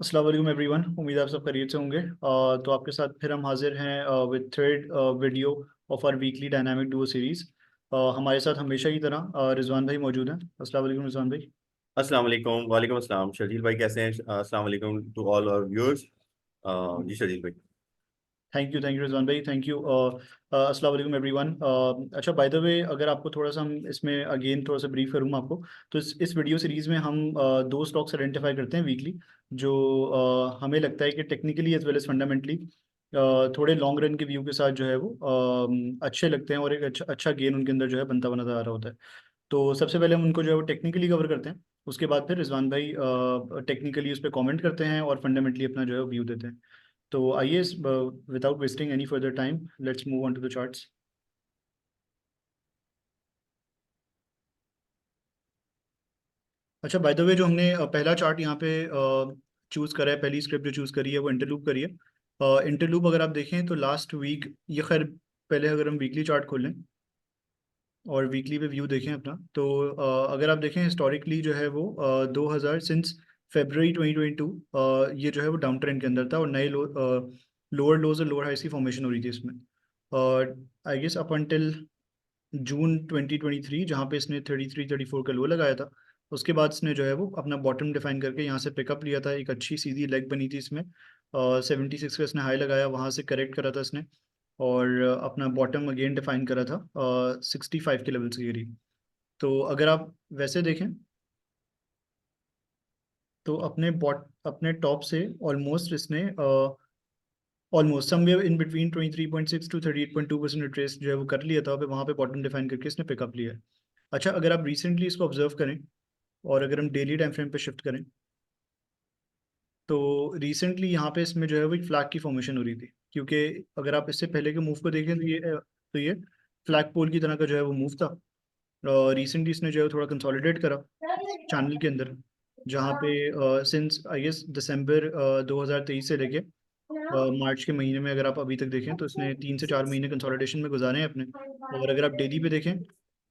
अस्सलाम वालेकुम एवरीवन। उम्मीद है आप सब खैरियत से होंगे। तो आपके साथ फिर हम हाजिर हैं with third video of our weekly dynamic duo series. हमारे साथ हमेशा की तरह रिजवान भाई मौजूद हैं। अस्सलाम वालेकुम रिजवान भाई। अस्सलाम वालेकुम। वालेकुम अस्सलाम। शर्जील भाई कैसे हैं? अस्सलाम वालेकुम टू ऑल आवर व्यूअर्स। जी शर्जील भाई। थैंक यू रिजवान भाई, थैंक यू। अस्सलाम वालेकुम एवरीवन। अच्छा, बाय द वे, अगर आपको थोड़ा सा हम इसमें अगेन थोड़ा सा ब्रीफ करूँ आपको, तो इस वीडियो सीरीज में हम दो स्टॉक्स आइडेंटिफाई करते हैं वीकली, जो हमें लगता है कि technically as well as fundamentally थोड़े लॉन्ग रन के व्यू के साथ जो है वो अच्छे लगते हैं, और एक अच्छा अच्छा गेन उनके अंदर जो है बनता हुआ नजर आ रहा होता है। तो सबसे पहले हम उनको जो है वो टेक्निकली कवर करते हैं। उसके बाद फिर रिजवान भाई टेक्निकली उस पर कमेंट करते हैं और फंडामेंटली अपना जो है व्यू देते हैं। तो आइए, without wasting any further time, let's move on to the charts. अच्छा, बाय द वे, जो हमने पहला चार्ट यहाँ पे चूज करा है, पहली स्क्रिप्ट जो चूज करी है वो इंटरलूप करी है। इंटरलूप अगर आप देखें तो लास्ट वीक, ये खैर पहले अगर हम वीकली चार्ट खोलें और वीकली पे व्यू देखें अपना, तो अगर आप देखें हिस्टोरिकली जो है वो 2000 सिंस February 2022 ये जो है वो डाउन ट्रेंड के अंदर था, और नए लोअर लोज और लोअर हाइस की फॉर्मेशन हो रही थी इसमें। I guess up until June 2023, जहाँ पे इसने 33-34 का लो लगाया था। उसके बाद इसने जो है वो अपना बॉटम डिफाइन करके यहाँ से पिकअप लिया था, एक अच्छी सीधी लेग बनी थी इसमें। 76 का इसने हाई लगाया, वहाँ से करेक्ट करा था इसने, और अपना बॉटम अगेन डिफाइन करा था 65 के लेवल्स के करीब। तो अगर आप वैसे देखें तो अपने टॉप से ऑलमोस्ट इसने almost somewhere in between 23.6 to 38.2% retrace जो है वो कर लिया था, वहाँ पे बॉटम डिफाइन करके इसने पिकअप लिया है। अच्छा, अगर आप रिसेंटली इसको ऑब्जर्व करें और अगर हम डेली टाइम फ्रेम पे शिफ्ट करें, तो रिसेंटली यहाँ पे इसमें जो है वो एक फ्लैग की फॉर्मेशन हो रही थी, क्योंकि अगर आप इससे पहले के मूव को देखें तो ये फ्लैग पोल की तरह का जो है वो मूव था। रिसेंटली इसने जो है थोड़ा कंसोलिडेट करा चैनल के अंदर, जहाँ पे सिंस आई गेस दिसंबर 2023 से लेके मार्च के महीने में अगर आप अभी तक देखें तो इसने 3 से 4 महीने कंसोलिडेशन में गुजारे हैं अपने। और अगर आप डेली पे देखें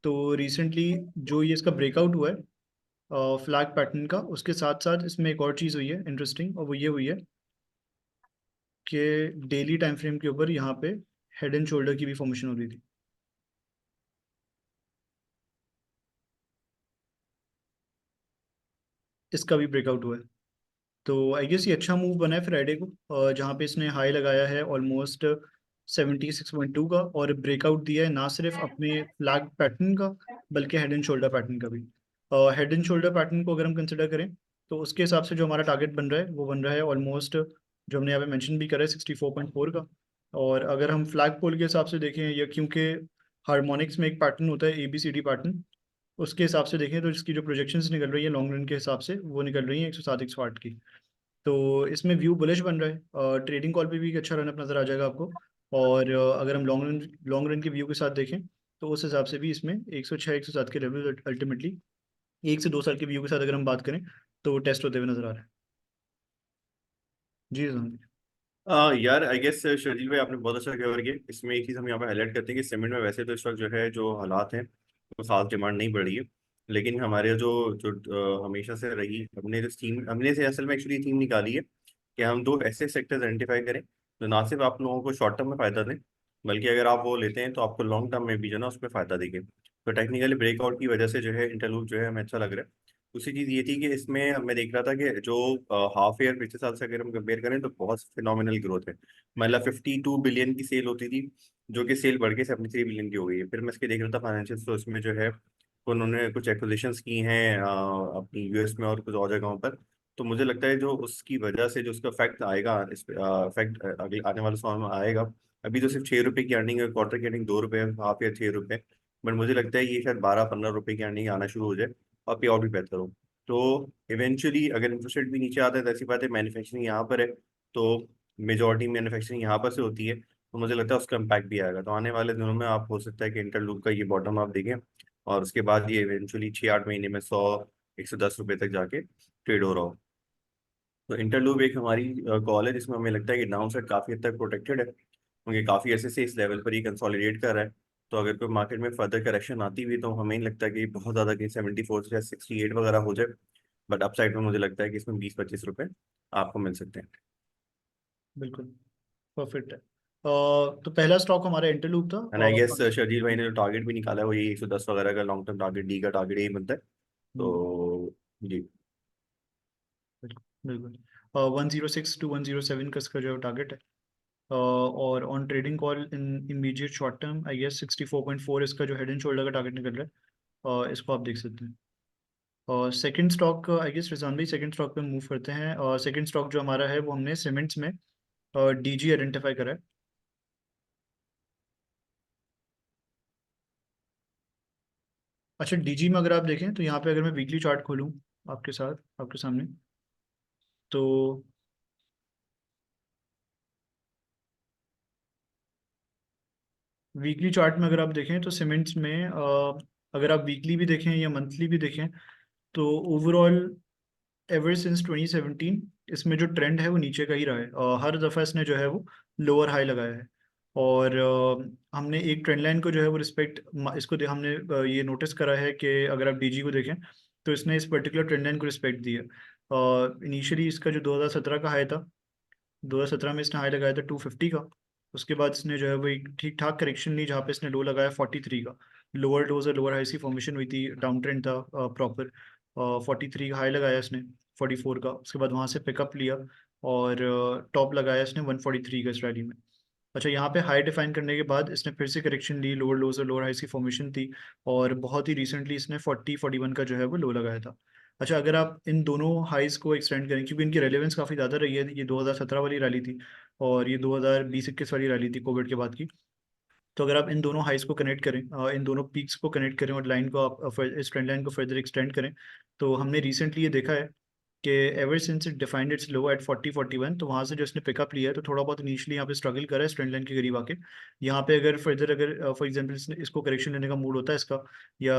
तो रिसेंटली जो ये इसका ब्रेकआउट हुआ है फ्लैग पैटर्न का, उसके साथ साथ इसमें एक और चीज़ हुई है इंटरेस्टिंग, और वो ये हुई है कि डेली टाइम फ्रेम के ऊपर यहाँ पे हेड एंड शोल्डर की भी फॉर्मेशन हो रही थी, इसका भी ब्रेकआउट हुआ है। तो आई गेस ये अच्छा मूव बना है फ्राइडे को, जहाँ पे इसने हाई लगाया है ऑलमोस्ट 76.2 का, और ब्रेकआउट दिया है ना सिर्फ अपने फ्लैग पैटर्न का बल्कि हेड एंड शोल्डर पैटर्न का भी। हेड एंड शोल्डर पैटर्न को अगर हम कंसिडर करें तो उसके हिसाब से जो हमारा टारगेट बन रहा है वो बन रहा है ऑलमोस्ट, जो हमने यहाँ पे मेंशन भी करा है, 64.4 का। और अगर हम फ्लैग पोल के हिसाब से देखें, या क्योंकि हार्मोनिक्स में एक पैटर्न होता है ABCD पैटर्न, उसके हिसाब से देखें तो इसकी जो प्रोजेक्शंस निकल रही है लॉन्ग रन के हिसाब से वो निकल रही है 107-108 की। तो इसमें व्यू बुलिश बन रहा है, ट्रेडिंग कॉल पे भी एक अच्छा रनअप नजर आ जाएगा आपको। और अगर हम लॉन्ग रन के व्यू के साथ देखें तो उस हिसाब से भी इसमें 106-107 के लेवल अल्टीमेटली 1 से 2 साल के व्यू के साथ अगर हम बात करें तो टेस्ट होते हुए नजर आ रहा है। जी जनाब। यार आई गेस शर्जील भाई आपने बहुत अच्छा कवर किया। इसमें एक चीज़ हम यहाँ पे हाईलाइट करते हैं कि सीमेंट में वैसे तो इस वक्त जो है जो हालात हैं तो खास डिमांड नहीं बढ़ रही है। लेकिन हमारे जो जो हमेशा से रही, हमने से असल में एक्चुअली थीम निकाली है कि हम दो ऐसे सेक्टर्स आइडेंटिफाई करें जो ना सिर्फ आप लोगों को शॉर्ट टर्म में फायदा दें, बल्कि अगर आप वो लेते हैं तो आपको लॉन्ग टर्म में भी जो है ना उसमें फायदा देंगे। तो टेक्निकली ब्रेकआउट की वजह से जो है इंटरलूप जो है हमें अच्छा लग रहा है। दूसरी चीज़ ये थी कि इसमें मैं देख रहा था कि जो हाफ ईयर पिछले साल से अगर हम कंपेयर करें तो बहुत फिनोमिनल ग्रोथ है। मतलब 52 बिलियन की सेल होती थी, जो कि सेल बढ़ के 73 बिलियन की हो गई है। फिर मैं इसके देख रहा था फाइनेंशियल, तो इसमें जो है उन्होंने कुछ एक्विजिशंस की हैं अपनी US में और कुछ और जगहों पर। तो मुझे लगता है जो उसकी वजह से जो उसका इफेक्ट आएगा, इस इफेक्ट अगले आने वाले समय में आएगा। अभी तो सिर्फ 6 रुपए की अर्निंग है, क्वार्टर की अर्निंग 2 रुपए, हाफ या 6 रुपए। बट मुझे लगता है ये शायद 12-15 रुपए की अर्निंग आना शुरू हो जाए और पे आउट भी बेहतर हो। तो इवेंचुअली अगर इंटरेस्ट रेट भी नीचे आता है तो ऐसी बात है, मैन्युफैक्चरिंग यहाँ पर है, तो मेजोरिटी मैन्युफैक्चरिंग यहाँ पर से होती है, तो मुझे लगता है उसका इम्पैक्ट भी आएगा। तो आने वाले दिनों में आप हो सकता है कि इंटरलूप का ये बॉटम आप देखें और उसके बाद ये इवेंचुअली 6-8 महीने में 100-110 रुपए तक जाके ट्रेड हो रहा हो। तो इंटरलूप एक हमारी कॉल है जिसमें हमें लगता है कि डाउन साइड काफ़ी हद तक प्रोटेक्टेड है, क्योंकि काफ़ी ऐसे से इस लेवल पर ही कंसोलिडेट कर रहा है। तो अगर कोई मार्केट में फर्दर करेक्शन आती हुई तो हमें नहीं लगता कि बहुत ज़्यादा कि 74 से 68 वगैरह हो जाए। बट अपसाइड में मुझे लगता है कि इसमें 20-25 रुपए आपको मिल सकते हैं। बिल्कुल परफेक्ट है। तो पहला स्टॉक हमारा इंटरलूप था एंड आई गेस और शर्जील भाई ने जो टारगेट भी निकाला है वो ये 110 वगैरह का लॉन्ग टर्म टारगेट, डी का टारगेट यही बनता है। तो जी। बिल्कुल बिल्कुल 106 to 107 का इसका जो टारगेट है। और on trading call in immediate short term I guess 64.4 इसका जो हेड एंड शोल्डर का टारगेट निकल रहा है। इसको आप देख सकते हैं। और सेकंड स्टॉक आई गेस रिजान भाई सेकंड स्टॉक पे मूव करते हैं। और सेकंड स्टॉक जो हमारा है वो हमने सीमेंट्स में डीजी आइडेंटिफाई करा है। अच्छा डीजी में अगर आप देखें तो यहाँ पे अगर मैं वीकली चार्ट खोलूँ आपके साथ आपके सामने, तो वीकली चार्ट में अगर आप देखें तो सीमेंट्स में अगर आप वीकली भी देखें या मंथली भी देखें तो ओवरऑल एवर सिंस 2017 इसमें जो ट्रेंड है वो नीचे का ही रहा है। हर दफ़ा इसने जो है वो लोअर हाई लगाया है। और हमने एक ट्रेंड लाइन को जो है वो रिस्पेक्ट हमने ये नोटिस करा है कि अगर आप डीजी को देखें तो इसने इस पर्टिकुलर ट्रेंड लाइन को रिस्पेक्ट दी है। इनिशियली इसका जो 2017 का हाई था, 2017 में इसने हाई लगाया था 250 का। उसके बाद इसने जो है वो एक ठीक ठाक करेक्शन ली जहाँ पे इसने लो लगाया 43 का। लोअर लोज और लोअर हाई सी फॉर्मेशन हुई थी, डाउन ट्रेंड था प्रॉपर। 43 का हाई लगाया इसने 44 का, उसके बाद वहाँ से पिकअप लिया और टॉप लगाया इसने 143 का इस रैली में। अच्छा यहाँ पे हाई डिफाइन करने के बाद इसने फिर से करेक्शन ली, लोअर लोज और लोअर हाई की फॉर्मेशन थी। और बहुत ही रिसेंटली इसने 41 का जो है वो लो लगाया था। अच्छा अगर आप इन दोनों हाइज को एक्सटेंड करें क्योंकि इनकी रेलेवेंस काफ़ी ज़्यादा रही है, ये 2017 वाली रैली थी और ये 2020-21 वाली रैली थी कोविड के बाद की। तो अगर आप इन दोनों हाइस को कनेक्ट करें, इन दोनों पीक्स को कनेक्ट करें और लाइन को आप इस ट्रेंड लाइन को फर्दर एक्सटेंड करें, तो हमने रिसेंटली ये देखा है कि ever since it defined its low at 40-41, तो वहाँ से जो इसने पिकअप लिया है तो थोड़ा बहुत इनिशियली यहाँ पे स्ट्रगल करा है इस ट्रेंड लाइन के करीब आके। यहाँ पे अगर फर्दर अगर फॉर एग्जांपल इसको करेक्शन लेने का मूड होता है इसका, या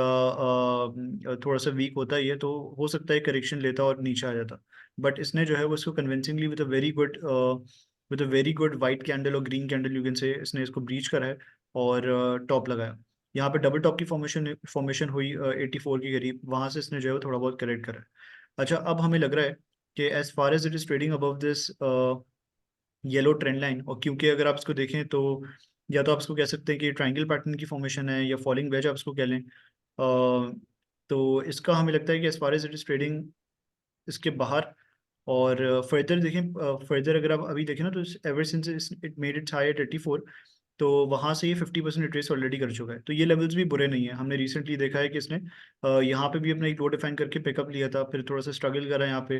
थोड़ा सा वीक होता है ये, तो हो सकता है करेक्शन लेता और नीचे आ जाता। बट इसने जो है वो इसको convincingly with a very good white candle और green candle you can say इसने इसको ब्रीच करा है और टॉप लगाया। यहाँ पे डबल टॉप की फॉर्मेशन फॉर्मेशन हुई 84 के करीब, वहां से इसने जो है वो थोड़ा बहुत करेक्ट करा है। अच्छा अब हमें लग रहा है कि as far as it is trading above this yellow trend line, और क्योंकि अगर आप इसको देखें तो या तो आप इसको कह सकते हैं कि ट्राइंगल पैटर्न की फॉर्मेशन है या फॉलिंग वेज आप इसको कह लें। तो इसका हमें लगता है कि as far as it is trading इसके बाहर। और फर्दर देखें, फर्दर अगर आप अभी देखें ना तो ever since it made it's high at 84, तो वहाँ से ये 50% रिट्रेस ऑलरेडी कर चुका है। तो ये लेवल्स भी बुरे नहीं है। हमने रिसेंटली देखा है कि इसने यहाँ पे भी अपना एक लो डिफाइन करके पिकअप लिया था, फिर थोड़ा सा स्ट्रगल करा यहाँ पे,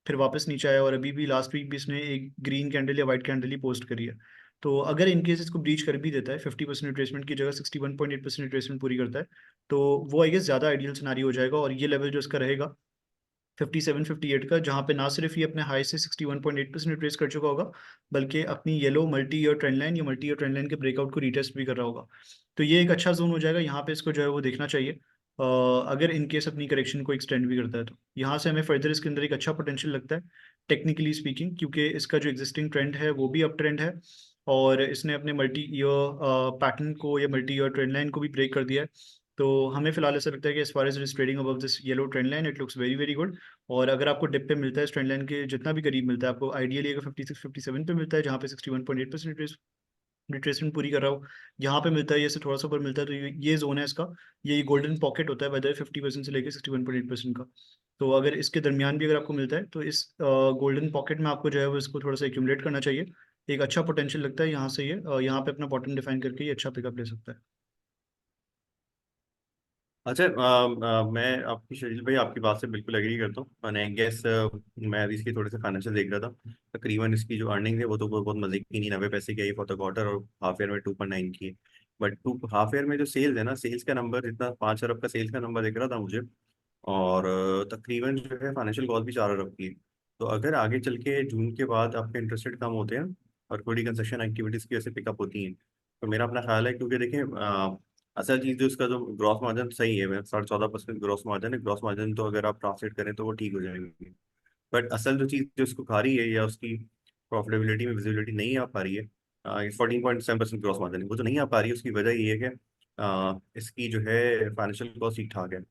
फिर वापस नीचे आया और अभी भी लास्ट वीक भी इसने एक ग्रीन कैंडल या वाइट कैंडल ही पोस्ट करी है। तो अगर इनकेस इसको ब्रीच कर भी देता है 50% रिट्रेसमेंट की जगह 61.8% रिट्रेसमेंट पूरी करता है, तो वो आई गेस ज़्यादा आइडियल सिनारी हो जाएगा। और ये लेवल जो इसका रहेगा 57-58 का, जहाँ पे ना सिर्फ ये अपने हाई से 61.8% रिट्रेस कर चुका होगा, बल्कि अपनी yellow multi year trend line या मल्टी ईयर ट्रेंड लाइन के ब्रेकआउट को रिटेस्ट भी कर रहा होगा। तो ये एक अच्छा जोन हो जाएगा, यहाँ पे इसको जो है वो देखना चाहिए। अगर इनकेस अपनी करेक्शन को एक्सटेंड भी करता है तो यहाँ से हमें फर्दर इसके अंदर एक अच्छा पोटेंशियल लगता है टेक्निकली स्पीकिंग, क्योंकि इसका जो एग्जिस्टिंग ट्रेंड है वो भी अप ट्रेंड है और इसने अपने मल्टी ईयर पैटर्न को या मल्टी ईयर ट्रेंड लाइन को भी ब्रेक कर दिया है। तो हमें फिलहाल ऐसा लगता है कि as far as it is trading above this yellow trend line it looks very very good. और अगर आपको डिप पे मिलता है इस ट्रेंड लाइन के जितना भी करीब मिलता है आपको, आइडियली अगर 56-57 पे मिलता है जहाँ पे 61.8% रिट्रेसमेंट पूरी कर रहा हो, यहाँ पे मिलता है ये से थोड़ा सा ऊपर मिलता है, तो ये जोन है इसका, ये गोल्डन पॉकेट होता है वेदर 50% से लेकर 61.8% का। तो अगर इसके दरमियान भी अगर आपको मिलता है तो इस गोल्डन पॉकेट में आपको जो है वो इसको थोड़ा सा एक्यूमुलेट करना चाहिए। एक अच्छा पोटेंशियल लगता है यहाँ से, ये यहाँ पे अपना बॉटम डिफाइन करके ये अच्छा पिकअप ले सकता है। अच्छा मैं आपकी शरीर भाई आपकी बात से बिल्कुल एग्री करता हूँ। मैंने गेस मैं अभी इसकी थोड़े से फाइनेंशियल देख रहा था। तकरीबन इसकी जो अर्निंग है वो तो कोई बहुत मजे की नहीं, 90 पैसे की आई फॉर द क्वार्टर और हाफ ईयर में 2.9 की है। बट टू हाफ ईयर में जो सेल्स है ना, सेल्स का नंबर जितना 5 अरब का सेल्स का नंबर दिख रहा था मुझे, और तकरीबन जो है फाइनेंशियल कॉस्ट भी 4 अरब की है। तो अगर आगे चल के जून के बाद आपके इंटरेस्ट रेट कम होते हैं और थोड़ी कंस्ट्रक्शन एक्टिविटीज की वजह से पिकअप होती हैं, तो मेरा अपना ख्याल है, क्योंकि देखिए असल चीज़ जो उसका जो ग्रॉस मार्जिन सही है, 14.5% ग्रॉस मार्जिन है। ग्रॉस मार्जिन तो अगर आप ट्रांसलेट करें तो वो ठीक हो जाएंगे। बट असल जो चीज़ जो उसको खा रही है या उसकी प्रॉफिटेबिलिटी में विजिबिलिटी नहीं आ पा रही है, 14.7% ग्रॉस मार्जिन वो जो नहीं आ पा रही है, उसकी वजह ये है कि इसकी जो है फाइनेंशियल कॉस्ट ठीक ठाक है।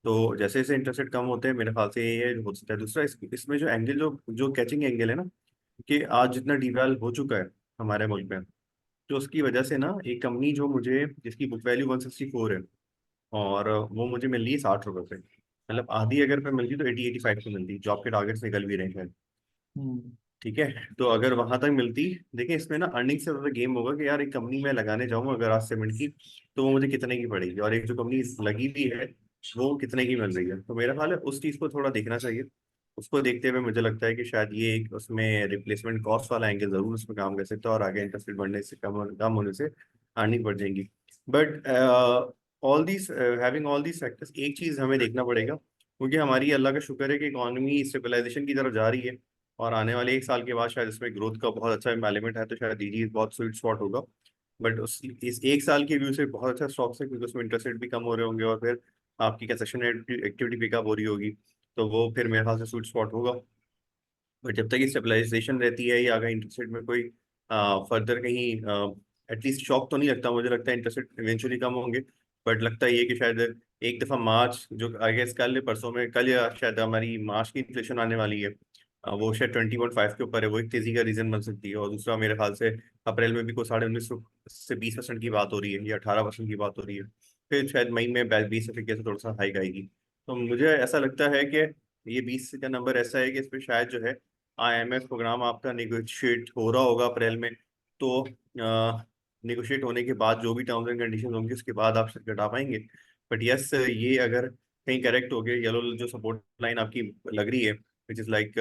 तो जैसे जैसे इंटरेस्ट रेट कम होते हैं मेरे ख्याल से ये हो सकता है। दूसरा इसमें जो एंगल जो जो कैचिंग एंगल है ना, कि आज जितना डीवैल्यूएशन हो चुका है हमारे मुल्क में, तो उसकी वजह से ना एक कंपनी जो मुझे जिसकी बुक वैल्यू 164 है और वो मुझे मिल रही है 60 रुपये पे, मतलब आधी अगर पे मिलती तो 80-85 पे मिलती, जो आपके टारगेट्स निकल भी रहे हैं। हम्म। ठीक है, तो अगर वहां तक मिलती, देखिए इसमें ना अर्निंग से ज्यादा गेम होगा कि यार एक कंपनी में लगाने जाऊँ अगर आज सीमेंट की, तो वो मुझे कितने की पड़ेगी, और एक जो कंपनी लगी भी है वो कितने की मिल रही है। तो मेरा ख्याल है उस चीज को थोड़ा देखना चाहिए। उसको देखते हुए मुझे लगता है कि शायद ये एक उसमें रिप्लेसमेंट कॉस्ट वाला एंगल जरूर उसमें काम कर सकता है, और आगे इंटरेस्ट रेट बढ़ने से कम होने से अर्निंग बढ़ जाएंगी। But all these having all these factors, एक चीज हमें देखना पड़ेगा, क्योंकि हमारी अल्लाह का शुक्र है कि इकोनॉमी स्टेबलाइजेशन की तरफ जा रही है, और आने वाले एक साल के बाद शायद इसमें ग्रोथ का बहुत अच्छा एलिमेंट है, तो शायद ये बहुत स्वीट स्पॉट होगा। बट उस इस एक साल के व्यू से बहुत अच्छा स्टॉक्स है, क्योंकि उसमें इंटरेस्ट रेट भी कम हो रहे होंगे, और फिर आपकी कंसेशन एक्टिविटी पिकअप हो रही होगी, तो वो फिर मेरे ख्याल से स्वीट स्पॉट होगा। बट जब तक ये स्टेबलाइजेशन रहती है, या अगर इंटरेस्ट रेट में कोई फर्दर कहीं एटलीस्ट शॉक तो नहीं लगता, मुझे लगता है इंटरेस्ट रेट इवेंचुअली कम होंगे। बट लगता है ये कि शायद एक दफा मार्च जो आई गेस कल परसों में, कल या शायद हमारी मार्च की इन्फ्लेशन आने वाली है, वो शायद 20.5 के ऊपर है, वो एक तेजी का रीजन बन सकती है। और दूसरा मेरे ख्याल से अप्रैल में भी कोई 19.5 से 20% की बात हो रही है, या 18% की बात हो रही है। फिर शायद मई में 20 से थोड़ा सा हाइक आएगी। तो मुझे ऐसा लगता है कि ये 20 का नंबर ऐसा है कि इस पे शायद जो है आईएमएफ प्रोग्राम आपका नेगोशिएट हो रहा होगा अप्रैल में, तो नेगोशिएट होने के बाद जो भी टर्म्स एंड कंडीशन होंगी उसके बाद आप शायद घटा पाएंगे। बट यस, ये अगर कहीं करेक्ट हो गया, येलो जो सपोर्ट लाइन आपकी लग रही है विच इज लाइक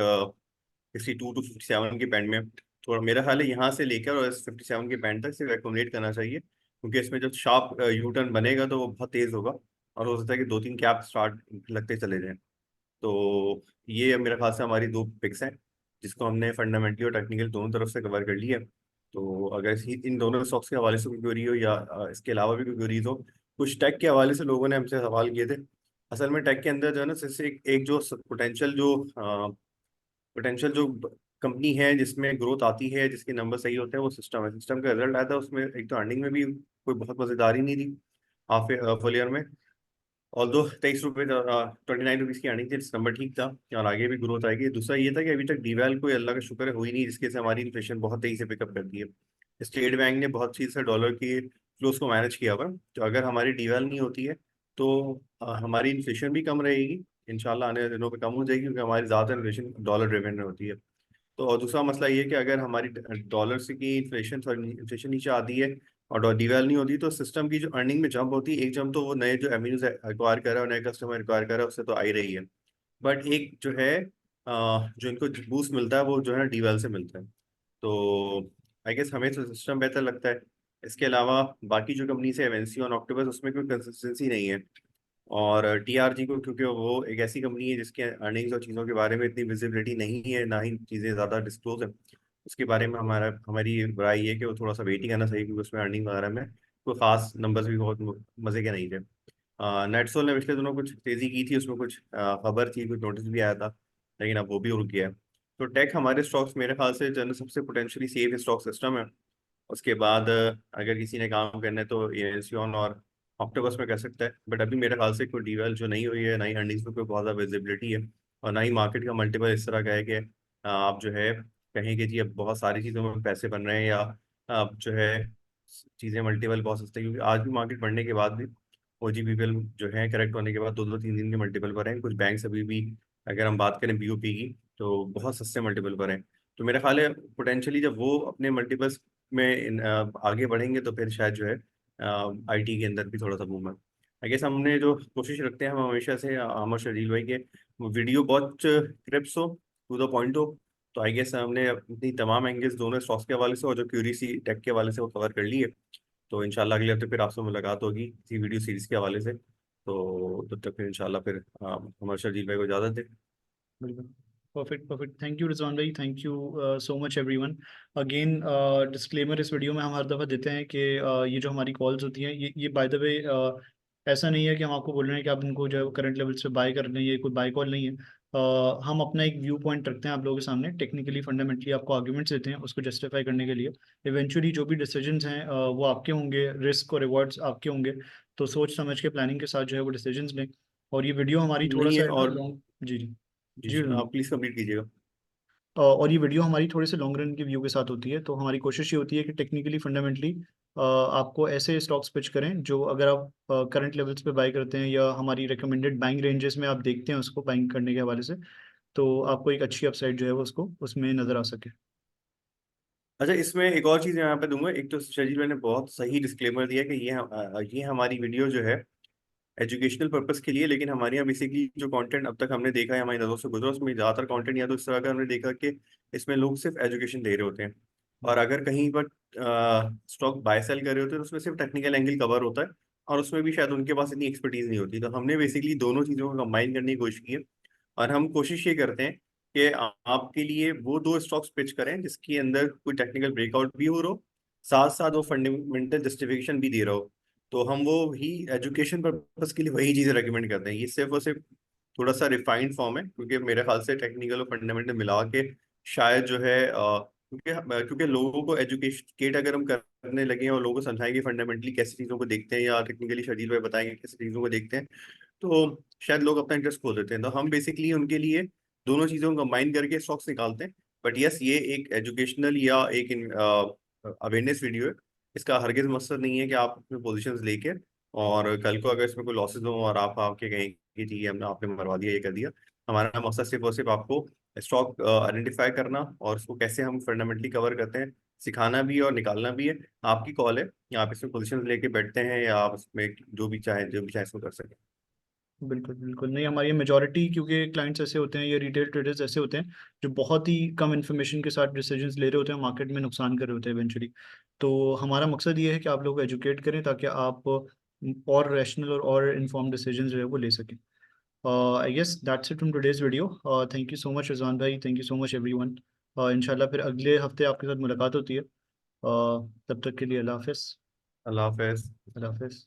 62 to 57 के बैंड में, थोड़ा मेरा ख्याल है यहाँ से लेकर और 57 के बैंड तक सिर्फ एकोमोडेट करना चाहिए, क्योंकि इसमें जब शार्प यू टर्न बनेगा तो वो बहुत तेज होगा, और हो सकता है कि 2-3 कैप स्टार्ट लगते चले जाएं। तो ये मेरे ख्याल से हमारी दो पिक्स हैं, जिसको हमने फंडामेंटली और टेक्निकल दोनों तरफ से कवर कर लिया है। तो अगर इन दोनों स्टॉक्स के हवाले से कोई क्वेरी हो, या इसके अलावा भी कोई क्वेरीज हो, कुछ टेक के हवाले से लोगों ने हमसे सवाल किए थे। असल में टेक के अंदर जो है ना, जैसे एक जो पोटेंशियल जो कंपनी है जिसमें ग्रोथ आती है, जिसके नंबर सही होते हैं, वो सिस्टम है। सिस्टम का रिजल्ट आया था, उसमें एक तो अर्निंग में भी कोई बहुत मजेदारी नहीं थी हाफ फुल ईयर में, ऑल्दो 23 रुपये 29 रुपीज़ की अर्निंग थी, नंबर ठीक था, और आगे भी ग्रोथ आएगी। दूसरा ये था कि अभी तक डीवैल कोई अल्लाह का शुक्र है हुई नहीं, जिसके से हमारी इन्फ्लेशन बहुत तेजी से पिकअप करती है। स्टेट बैंक ने बहुत चीज़ से डॉलर की फ्लोस को मैनेज किया हुआ है, तो अगर हमारी डीवैल नहीं होती है तो हमारी इन्फ्लेशन भी कम रहेगी, इंशाल्लाह आने वाले दिनों में कम हो जाएगी, क्योंकि हमारी ज़्यादा इन्फ्लेशन डॉलर ड्रिवन में होती है। तो और दूसरा मसला ये है कि अगर हमारी डॉलर से की इन्फ्लेशन नीचे आती है और डीवैल नहीं होती, तो सिस्टम की जो अर्निंग में जंप होती है, एक जंप तो वो नए जो एवेन्यूज एक्वायर कर रहा है और नए कस्टमर एक्वायर कर रहा है उससे तो आ ही रही है। बट एक जो है जो इनको बूस्ट मिलता है वो जो है डीवैल से मिलता है। तो आई गेस हमें तो सिस्टम बेहतर लगता है। इसके अलावा बाकी जो कंपनीज है एमएनसी और ऑक्टोपस, उसमें कोई कंसिस्टेंसी नहीं है। और टीआरजी को, क्योंकि वो एक ऐसी कंपनी है जिसके अर्निंग्स और चीज़ों के बारे में इतनी विजिबिलिटी नहीं है, ना ही चीज़ें ज़्यादा डिस्क्लोज है, उसके बारे में हमारी राय ये है कि वो थोड़ा सा वेट ही करना चाहिए, क्योंकि उसमें अर्निंग वगैरह में कोई खास नंबर्स भी बहुत मज़े के नहीं थे। नेटसोल ने पिछले दिनों कुछ तेज़ी की थी, उसमें कुछ खबर थी, कुछ नोटिस भी आया था, लेकिन अब वो भी रुक गया है। तो टेक हमारे स्टॉक्स मेरे ख्याल से जनरल सबसे पोटेंशियली सेफ स्टॉक सिस्टम है। उसके बाद अगर किसी ने काम करना है तो एनसियन और ऑक्टोबस में कर सकता है। बट अभी मेरे ख्याल से कोई डीवेल जो नहीं हुई है, ना ही अर्निंग्स में कोई बहुत ज़्यादा विजिबिलिटी है, और ना ही मार्केट का मल्टीपल इस तरह का है कि आप जो है कहें कि जी अब बहुत सारी चीज़ों में पैसे बन रहे हैं, या अब जो है चीज़ें मल्टीपल बहुत सस्ते हैं, क्योंकि आज भी मार्केट बढ़ने के बाद भी ओजीपीपीएल जो है करेक्ट होने के बाद 2-2 3 दिन के मल्टीपल पर हैं। कुछ बैंक्स अभी भी, अगर हम बात करें बीओपी की, तो बहुत सस्ते मल्टीपल पर हैं। तो मेरा ख्याल है पोटेंशियली जब वो अपने मल्टीपल्स में आगे बढ़ेंगे, तो फिर शायद जो है आईटी के अंदर भी थोड़ा सा बूम है। आई गेस हमने जो कोशिश रखते हैं हम हमेशा से, हम और शरील भाई के वीडियो बहुत क्रिप्स हो, टू द पॉइंट हो। तो आई गेस हमने अपनी तमाम एंगल्स दोनों स्टॉक्स के हवाले से और जो क्यूरीसी टेक के हवाले से वो कवर कर लिए। तो इंशाल्लाह अगले हफ्ते फिर आपसे मुलाकात होगी इसी वीडियो सीरीज के हवाले से। तो तब तक फिर इंशाल्लाह फिर हमारे शरील भाई को इजाज़त दें। बिल्कुल। Perfect perfect, thank you Rizwan भाई, thank you so much everyone. Again disclaimer इस वीडियो में हम हर दफ़ा देते हैं कि ये जो हमारी कॉल्स होती हैं, ये बाय द वे ऐसा नहीं है कि हम आपको बोल रहे हैं कि आप इनको जो है करंट लेवल्स पे बाय कर लें, ये कोई बाय कॉल नहीं है। हम अपना एक व्यू पॉइंट रखते हैं आप लोगों के सामने, टेक्निकली फंडामेंटली आपको आर्ग्यूमेंट्स देते हैं उसको जस्टिफाई करने के लिए। इवेंचुअली जो भी डिसीजंस हैं वो आपके होंगे, रिस्क और रिवॉर्ड्स आपके होंगे। तो सोच समझ के प्लानिंग के साथ जो है वो डिसीजंस लें। और ये वीडियो हमारी थोड़ा नहीं सा है। है ना और लॉन्ग। जी जी। जी जी आप प्लीज कंप्लीट कीजिएगा। और ये वीडियो हमारी थोड़े से लॉन्ग रन के व्यू के साथ होती है, तो हमारी कोशिश ये होती है कि टेक्निकली फंडामेंटली आपको ऐसे स्टॉक्स पिच करें जो अगर आप करंट लेवल्स पे बाय करते हैं या हमारी रिकमेंडेड बाइंग रेंजेस में आप देखते हैं उसको बाइंग करने के हवाले से, तो आपको एक अच्छी अपसाइड जो है वो उसको उसमें नजर आ सके। अच्छा, इसमें एक और चीज यहाँ पे दूंगा। एक तो शजील भाई ने बहुत सही डिस्क्लेमर दिया कि ये हमारी वीडियो जो है एजुकेशनल पर्पस के लिए, लेकिन हमारे यहाँ बेसिकली जो कंटेंट अब तक हमने देखा है, हमारी नज़रों से गुजरा, उसमें ज़्यादातर कंटेंट या तो इस तरह का हमने देखा कि इसमें लोग सिर्फ एजुकेशन दे रहे होते हैं, और अगर कहीं पर स्टॉक बाय सेल कर रहे होते हैं तो उसमें सिर्फ टेक्निकल एंगल कवर होता है, और उसमें भी शायद उनके पास इतनी एक्सपर्टीज नहीं होती। तो हमने बेसिकली दोनों चीज़ों को कंबाइन करने की कोशिश की है, और हम कोशिश ये करते हैं कि आपके लिए वो दो स्टॉक्स पिच करें जिसके अंदर कोई टेक्निकल ब्रेकआउट भी हो रहा हो, साथ साथ वो फंडामेंटल जस्टिफिकेशन भी दे रहा हो। तो हम वो ही एजुकेशन पर्पस के लिए वही चीज़ें रेकमेंड करते हैं। ये सिर्फ और सिर्फ थोड़ा सा रिफाइंड फॉर्म है, क्योंकि मेरे ख्याल से टेक्निकल और फंडामेंटल मिला के शायद जो है क्योंकि लोगों को एजुकेट अगर हम करने लगे हैं और लोगों को समझाएंगे फंडामेंटली कैसी चीज़ों को देखते हैं, या टेक्निकली शरीर में बताएंगे कैसी चीज़ों को देखते हैं, तो शायद लोग अपना इंटरेस्ट खो देते हैं। तो हम बेसिकली उनके लिए दोनों चीज़ों को कंबाइन करके स्टॉक्स निकालते हैं। बट यस, ये एक एजुकेशनल या एक अवेयरनेस वीडियो है। इसका हरगिज मकसद नहीं है कि आप अपने पोजीशंस लेके और कल को अगर इसमें कोई लॉसेस हो और आप आके कहें कि जी हमने आपने मरवा दिया, ये कर दिया। हमारा मकसद सिर्फ और सिर्फ आपको स्टॉक आइडेंटिफाई करना और उसको कैसे हम फंडामेंटली कवर करते हैं सिखाना भी और निकालना भी है। आपकी कॉल है, या आप इसमें पोजीशन लेके बैठते हैं या आप इसमें जो भी चाहे इसको कर सकें। बिल्कुल बिल्कुल नहीं, हमारी मेजॉरिटी क्योंकि क्लाइंट्स ऐसे होते हैं या रिटेल ट्रेडर्स ऐसे होते हैं जो बहुत ही कम इन्फॉर्मेशन के साथ डिसीजंस ले रहे होते हैं, मार्केट में नुकसान कर रहे होते हैं इवेंचुअली। तो हमारा मकसद ये है कि आप लोग को एजुकेट करें ताकि आप और रैशनल और इन्फॉर्म डिसीजंस जो है वो ले सकें। I guess that's it from today's video. Thank you so much Rizwan भाई, thank you so much everyone. इंशाल्लाह फिर अगले हफ्ते आपके साथ मुलाकात होती है। तब तक के लिए अल्लाह हाफिज़। अल्लाह हाफिज। अल्लाह हाफिज़।